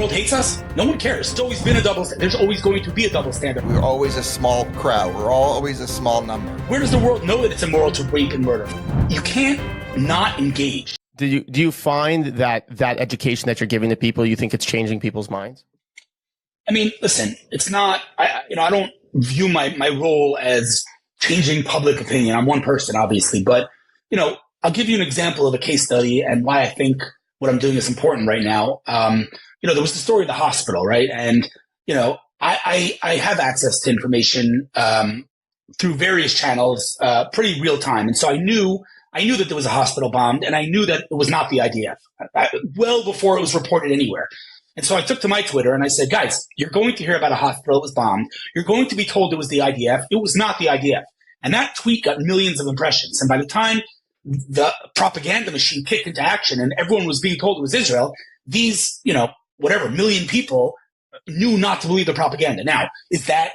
world hates us? No one cares. It's always been a double standard. There's always going to be a double standard. We're always a small crowd. We're always a small number. Where does the world know that it's immoral to rape and murder? You can't not engage. Do you find that education that you're giving to people, you think it's changing people's minds? I mean, listen, it's not, I don't view my role as changing public opinion. I'm one person, obviously, but, I'll give you an example of a case study and why I think what I'm doing is important right now. There was the story of the hospital, right? And, I have access to information through various channels pretty real time. And so I knew that there was a hospital bombed, and I knew that it was not the IDF well before it was reported anywhere. And so I took to my Twitter and I said, guys, you're going to hear about a hospital that was bombed. You're going to be told it was the IDF. It was not the IDF. And that tweet got millions of impressions. And by the time the propaganda machine kicked into action and everyone was being told it was Israel, these, million people knew not to believe the propaganda. Now, is that,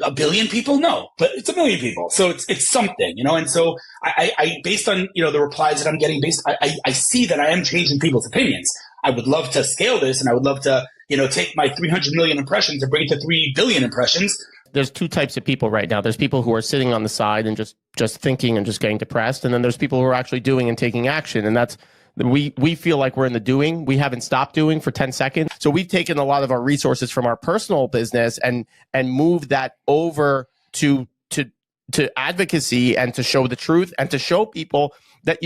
a billion people? No, but it's a million people. So it's something, and so I based on, the replies that I'm getting I see that I am changing people's opinions. I would love to scale this, and I would love to, take my 300 million impressions and bring it to 3 billion impressions. There's two types of people right now. There's people who are sitting on the side and just thinking and just getting depressed. And then there's people who are actually doing and taking action. And that's, we feel like we're in the doing. We haven't stopped doing for 10 seconds. So we've taken a lot of our resources from our personal business and moved that over to advocacy and to show the truth and to show people that,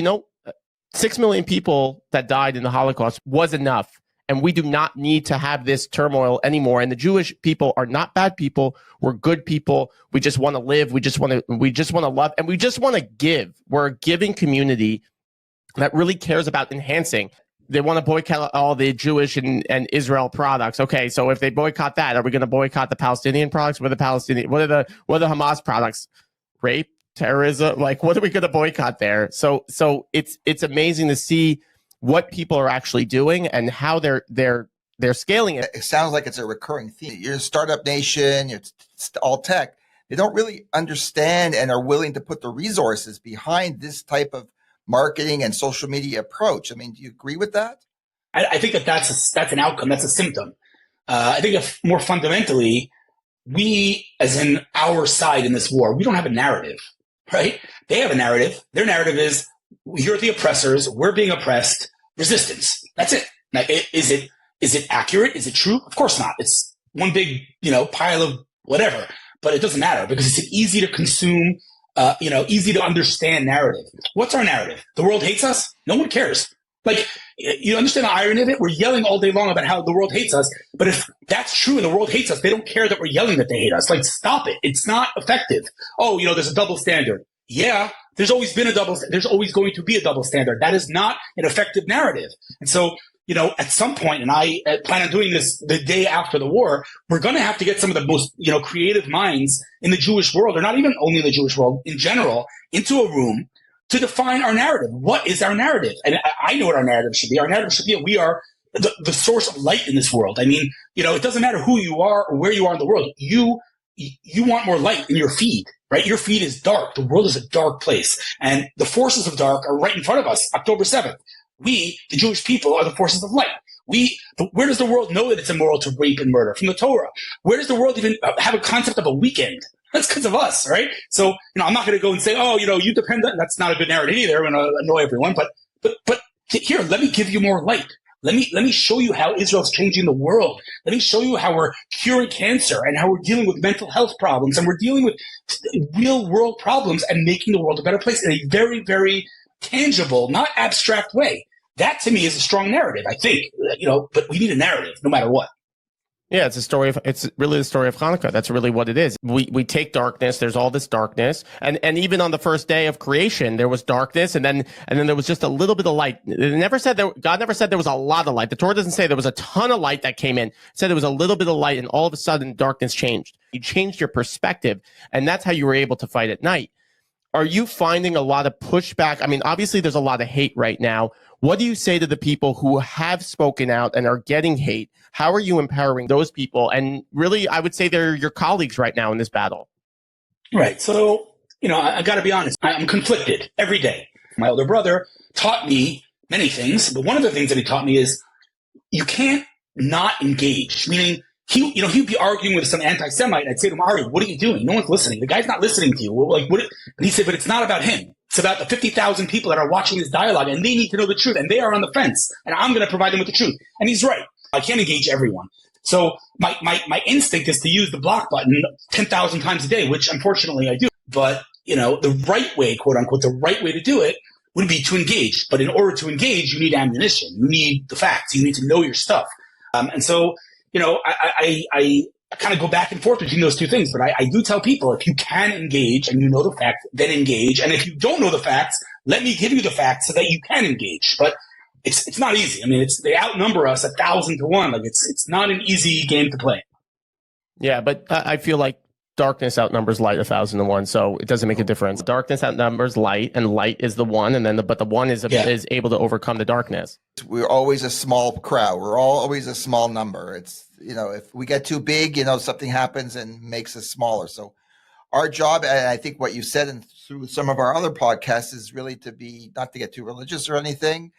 6 million people that died in the Holocaust was enough. And we do not need to have this turmoil anymore. And the Jewish people are not bad people. We're good people. We just want to live. We just want to love, and we just want to give. We're a giving community that really cares about enhancing. They want to boycott all the Jewish and Israel products. Okay, so if they boycott that, are we going to boycott the Palestinian products? What are the Hamas products? Rape, terrorism? Like, what are we going to boycott there? So it's amazing to see what people are actually doing and how they're scaling it. It sounds like it's a recurring theme. You're a startup nation, it's all tech. They don't really understand and are willing to put the resources behind this type of marketing and social media approach. I mean, do you agree with that? I think that's an outcome. That's a symptom. I think if more fundamentally, we, as in our side in this war, we don't have a narrative, right? They have a narrative. Their narrative is, you're the oppressors, we're being oppressed, resistance. That's it. Now, is it accurate? Is it true? Of course not. It's one big, pile of whatever, but it doesn't matter because it's an easy to consume, easy to understand narrative. What's our narrative? The world hates us? No one cares. Like, you understand the irony of it? We're yelling all day long about how the world hates us, but if that's true and the world hates us, they don't care that we're yelling that they hate us. Like, stop it. It's not effective. Oh, there's a double standard. Yeah, there's always been there's always going to be a double standard. That is not an effective narrative. And so, at some point, and I plan on doing this the day after the war, we're going to have to get some of the most, creative minds in the Jewish world, or not even only in the Jewish world, in general, into a room to define our narrative. What is our narrative? And I know what our narrative should be. Our narrative should be that we are the source of light in this world. I mean, it doesn't matter who you are or where you are in the world. You want more light in your feed. Right? Your feed is dark. The world is a dark place. And the forces of dark are right in front of us, October 7th. We, the Jewish people, are the forces of light. Where does the world know that it's immoral to rape and murder? From the Torah. Where does the world even have a concept of a weekend? That's because of us, right? So, I'm not going to go and say, oh, you depend on, that's not a good narrative either. I'm going to annoy everyone. But here, let me give you more light. Let me show you how Israel's changing the world. Let me show you how we're curing cancer and how we're dealing with mental health problems and we're dealing with real world problems and making the world a better place in a very, very tangible, not abstract way. That to me is a strong narrative, I think, but we need a narrative no matter what. Yeah, it's really the story of Hanukkah. That's really what it is. We take darkness. There's all this darkness, and even on the first day of creation, there was darkness, and then there was just a little bit of light. God never said there was a lot of light. The Torah doesn't say there was a ton of light that came in. It said there was a little bit of light, and all of a sudden, darkness changed. You changed your perspective, and that's how you were able to fight at night. Are you finding a lot of pushback? I mean, obviously, there's a lot of hate right now. What do you say to the people who have spoken out and are getting hate? How are you empowering those people? And really, I would say they're your colleagues right now in this battle. Right. So, I got to be honest. I'm conflicted every day. My older brother taught me many things, but one of the things that he taught me is you can't not engage. Meaning, he'd be arguing with some anti-Semite, and I'd say to him, Ari, what are you doing? No one's listening. The guy's not listening to you. Like, what? And he said, but it's not about him. It's about the 50,000 people that are watching this dialogue, and they need to know the truth, and they are on the fence, and I'm going to provide them with the truth. And he's right. I can't engage everyone. So my instinct is to use the block button 10,000 times a day, which unfortunately I do. But, the right way, quote unquote, the right way to do it would be to engage. But in order to engage, you need ammunition. You need the facts. You need to know your stuff. And so, I kind of go back and forth between those two things. But I do tell people, if you can engage and you know the facts, then engage. And if you don't know the facts, let me give you the facts so that you can engage. But it's not easy. I mean, they outnumber us 1,000 to 1. Like it's not an easy game to play. Yeah, but I feel like darkness outnumbers light 1,000 to 1, so it doesn't make a difference. Darkness outnumbers light, and light is the one, and then but the one is able to overcome the darkness. We're always a small crowd. We're always a small number. It's if we get too big, something happens and makes us smaller. So our job, and I think what you said and through some of our other podcasts, is really to be not to get too religious or anything,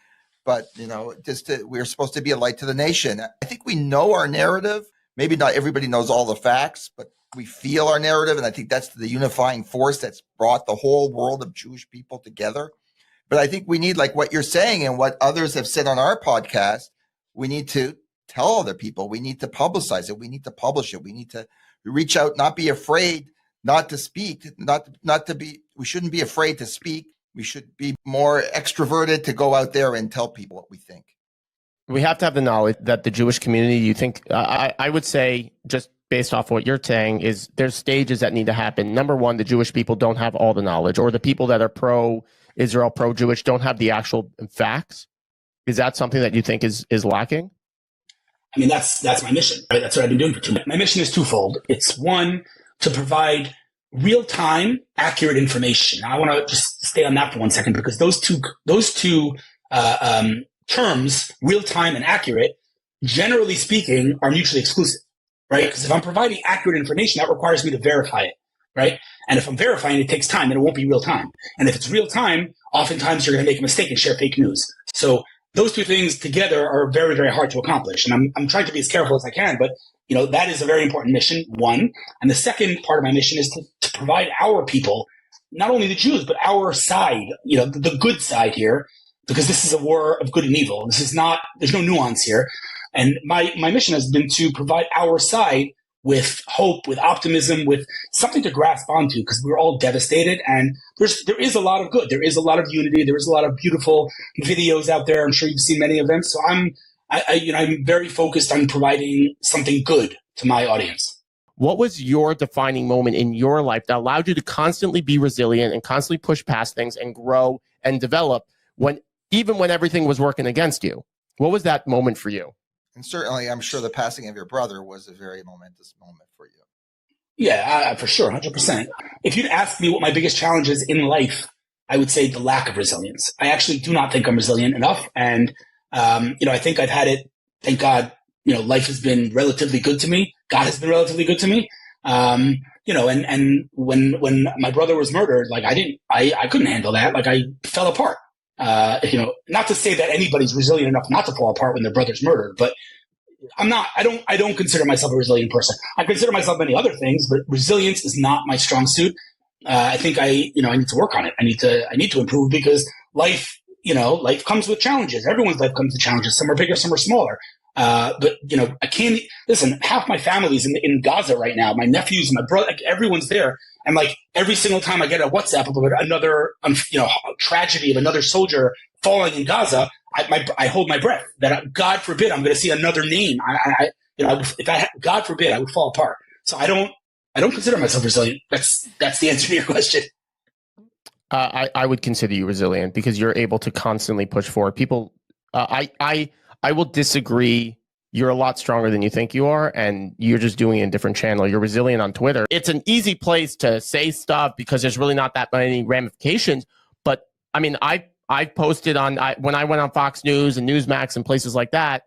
but we're supposed to be a light to the nation. I think we know our narrative. Maybe not everybody knows all the facts, but we feel our narrative, and I think that's the unifying force that's brought the whole world of Jewish people together. But I think we need, like what you're saying and what others have said on our podcast, we need to tell other people. We need to publicize it. We need to publish it. We need to reach out, not be afraid, not to speak, we shouldn't be afraid to speak. We should be more extroverted to go out there and tell people what we think. We have to have the knowledge that the Jewish community, you think, I would say, just based off what you're saying, is there's stages that need to happen. Number one, the Jewish people don't have all the knowledge, or the people that are pro-Israel, pro-Jewish don't have the actual facts. Is that something that you think is lacking? I mean, that's my mission, right? That's what I've been doing for 2 months. My mission is twofold. It's one, to provide real-time, accurate information. Now, I want to just stay on that for 1 second, because those two terms, real-time and accurate, generally speaking, are mutually exclusive, right? Because if I'm providing accurate information, that requires me to verify it, right? And if I'm verifying, it takes time, and it won't be real time. And if it's real time, oftentimes you're going to make a mistake and share fake news. So those two things together are very, very hard to accomplish. And I'm trying to be as careful as I can, but that is a very important mission, one. And the second part of my mission is to provide our people, not only the Jews, but our side, the good side here, because this is a war of good and evil. There's no nuance here. And my mission has been to provide our side with hope, with optimism, with something to grasp onto, because we're all devastated, and there is a lot of good. There is a lot of unity. There is a lot of beautiful videos out there. I'm sure you've seen many of them. So I'm very focused on providing something good to my audience. What was your defining moment in your life that allowed you to constantly be resilient and constantly push past things and grow and develop even when everything was working against you? What was that moment for you? And certainly, I'm sure the passing of your brother was a very momentous moment for you. Yeah, for sure, 100%. If you'd ask me what my biggest challenge is in life, I would say the lack of resilience. I actually do not think I'm resilient enough. And, I think I've had it, thank God, life has been relatively good to me. God has been relatively good to me. And when my brother was murdered, like I couldn't handle that. Like I fell apart. Not to say that anybody's resilient enough not to fall apart when their brother's murdered, but I don't consider myself a resilient person. I consider myself many other things, but resilience is not my strong suit. I think I need to work on it. I need to improve, because life comes with challenges. Everyone's life comes with challenges. Some are bigger, some are smaller. But I can't listen. Half my family's in Gaza right now. My nephews, my brother, like, everyone's there. And like every single time I get a WhatsApp about another, tragedy of another soldier falling in Gaza, I hold my breath. That God forbid I'm going to see another name. God forbid I would fall apart. So I don't consider myself resilient. That's the answer to your question. I would consider you resilient because you're able to constantly push forward. People, I will disagree. You're a lot stronger than you think you are, and you're just doing it in a different channel. You're resilient on Twitter. It's an easy place to say stuff because there's really not that many ramifications. But I mean, I posted when I went on Fox News and Newsmax and places like that,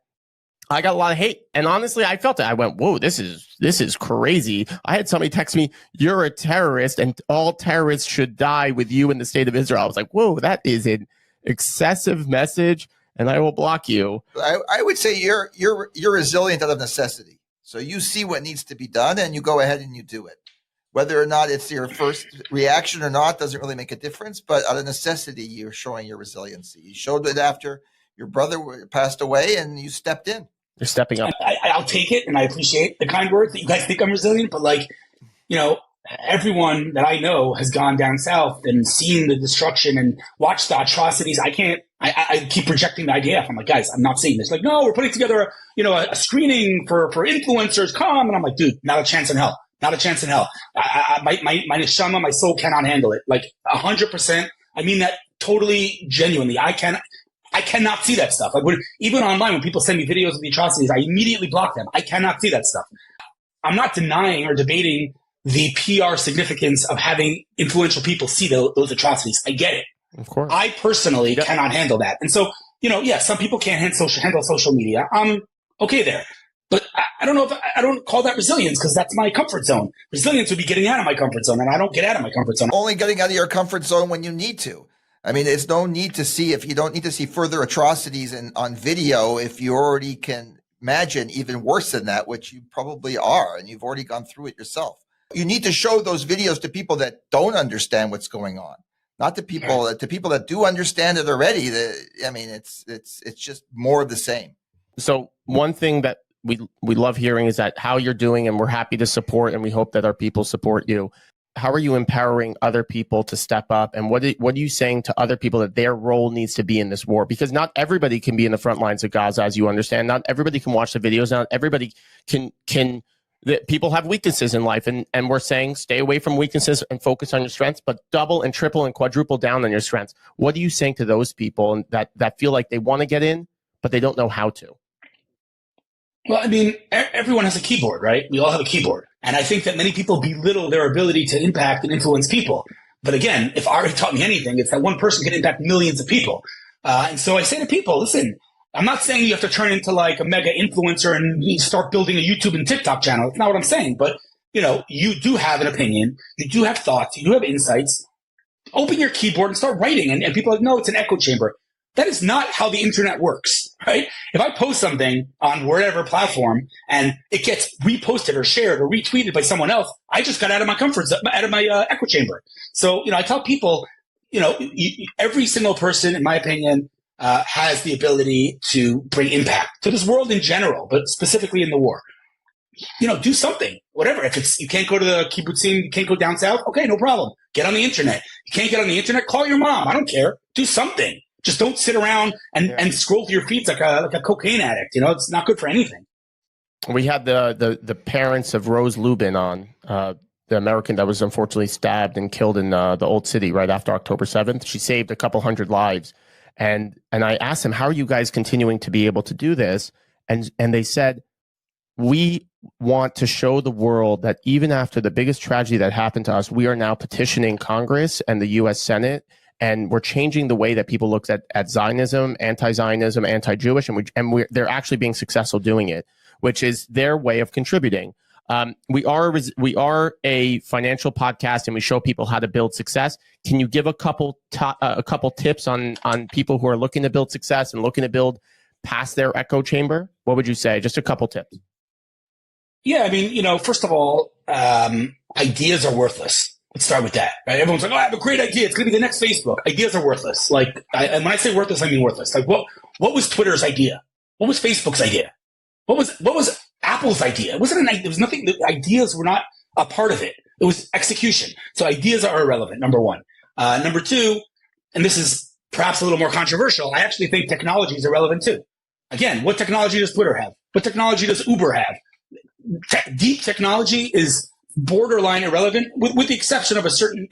I got a lot of hate. And honestly, I felt it. I went, whoa, this is crazy. I had somebody text me, you're a terrorist and all terrorists should die with you in the state of Israel. I was like, whoa, that is an excessive message. and I will block you. I would say you're resilient out of necessity. So you see what needs to be done and you go ahead and you do it. Whether or not it's your first reaction or not doesn't really make a difference, but out of necessity, you're showing your resiliency. You showed it after your brother passed away and you stepped in. You're stepping up. I'll take it, and I appreciate the kind words that you guys think I'm resilient, but like, you know, everyone that I know has gone down south and seen the destruction and watched the atrocities. I keep projecting the IDF. I'm like, guys, I'm not seeing this. Like, no, we're putting together, a screening for influencers. Come. And I'm like, dude, not a chance in hell. Not a chance in hell. My neshama, my soul cannot handle it. Like 100%. I mean that totally genuinely. I cannot see that stuff. Like even online, when people send me videos of the atrocities, I immediately block them. I cannot see that stuff. I'm not denying or debating the PR significance of having influential people see those atrocities. I get it. Of course. I personally cannot handle that. And so, some people can't handle social media. I'm okay there. But I don't know I don't call that resilience, because that's my comfort zone. Resilience would be getting out of my comfort zone, and I don't get out of my comfort zone. Only getting out of your comfort zone when you need to. I mean, there's no need to see, if you don't need to see further atrocities on video, if you already can imagine even worse than that, which you probably are, and you've already gone through it yourself. You need to show those videos to people that don't understand what's going on, not to people that do understand it already. It's just more of the same. So one thing that we love hearing is that how you're doing, and we're happy to support, and we hope that our people support you. How are you empowering other people to step up? And what are you saying to other people that their role needs to be in this war? Because not everybody can be in the front lines of Gaza, as you understand. Not everybody can watch the videos. Not everybody can people have weaknesses in life. And we're saying stay away from weaknesses and focus on your strengths, but double and triple and quadruple down on your strengths. What are you saying to those people that feel like they want to get in, but they don't know how to? Well, I mean, everyone has a keyboard, right? We all have a keyboard. And I think that many people belittle their ability to impact and influence people. But again, if Ari taught me anything, it's that one person can impact millions of people. And so I say to people, listen, I'm not saying you have to turn into like a mega influencer and you start building a YouTube and TikTok channel. That's not what I'm saying. But, you do have an opinion. You do have thoughts. You do have insights. Open your keyboard and start writing. And people are like, no, it's an echo chamber. That is not how the internet works, right? If I post something on whatever platform and it gets reposted or shared or retweeted by someone else, I just got out of my comfort zone, out of my echo chamber. So, I tell people, every single person, in my opinion, has the ability to bring impact to this world in general, but specifically in the war. Do something, whatever. If you can't go to the kibbutzim, you can't go down south, okay, no problem. Get on the internet. You can't get on the internet, call your mom. I don't care. Do something. Just don't sit around and scroll through your feeds like a cocaine addict. It's not good for anything. We had the parents of Rose Luben on, the American that was unfortunately stabbed and killed in the Old City right after October 7th. She saved a couple hundred lives. And I asked them, how are you guys continuing to be able to do this? And they said, we want to show the world that even after the biggest tragedy that happened to us, we are now petitioning Congress and the U.S. Senate. And we're changing the way that people look at Zionism, anti-Zionism, anti-Jewish, and they're actually being successful doing it, which is their way of contributing. We are a financial podcast, and we show people how to build success. Can you give a couple tips on people who are looking to build success and looking to build past their echo chamber? What would you say? Just a couple tips. Yeah, I mean, first of all, ideas are worthless. Let's start with that, right? Everyone's like, oh, I have a great idea. It's going to be the next Facebook. Ideas are worthless. Like, and when I say worthless, I mean worthless. Like, what was Twitter's idea? What was Facebook's idea? What was Apple's idea? It wasn't an idea. There was nothing. The ideas were not a part of it. It was execution. So ideas are irrelevant, number one. Number two, and this is perhaps a little more controversial, I actually think technology is irrelevant too. Again, what technology does Twitter have? What technology does Uber have? Deep technology is borderline irrelevant, with the exception of a certain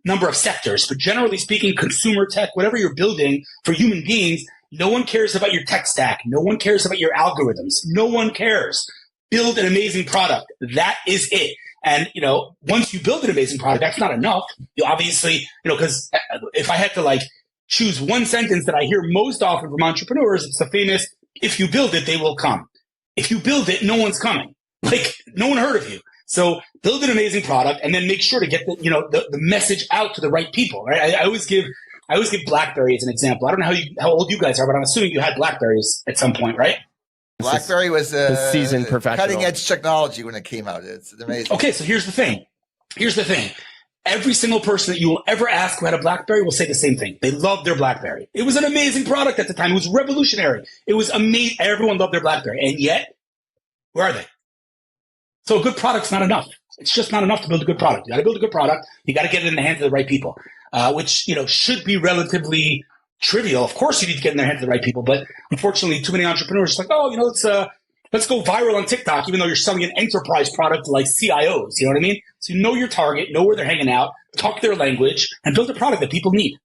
number of sectors. But generally speaking, consumer tech, whatever you're building for human beings, no one cares about your tech stack. No one cares about your algorithms. No one cares. Build an amazing product. That is it. And once you build an amazing product, that's not enough. You obviously, because if I had to choose one sentence that I hear most often from entrepreneurs, it's the famous, if you build it, they will come. If you build it, no one's coming. No one heard of you. So build an amazing product and then make sure to get the message out to the right people, right? I always give I always give BlackBerry as an example. I don't know how old you guys are, but I'm assuming you had BlackBerries at some point, right? BlackBerry was the seasoned professional. cutting edge technology when it came out. It's amazing. Okay, so here's the thing. Every single person that you will ever ask who had a BlackBerry will say the same thing. They loved their BlackBerry. It was an amazing product at the time. It was revolutionary. It was amazing. Everyone loved their BlackBerry. And yet, where are they? So a good product's not enough. It's just not enough to build a good product. You got to build a good product. You got to get it in the hands of the right people, which should be relatively trivial. Of course, you need to get in the hands of the right people, but unfortunately, too many entrepreneurs are like, let's go viral on TikTok, even though you're selling an enterprise product to like CIOs. You know what I mean? So you know your target, know where they're hanging out, talk their language, and build a product that people need.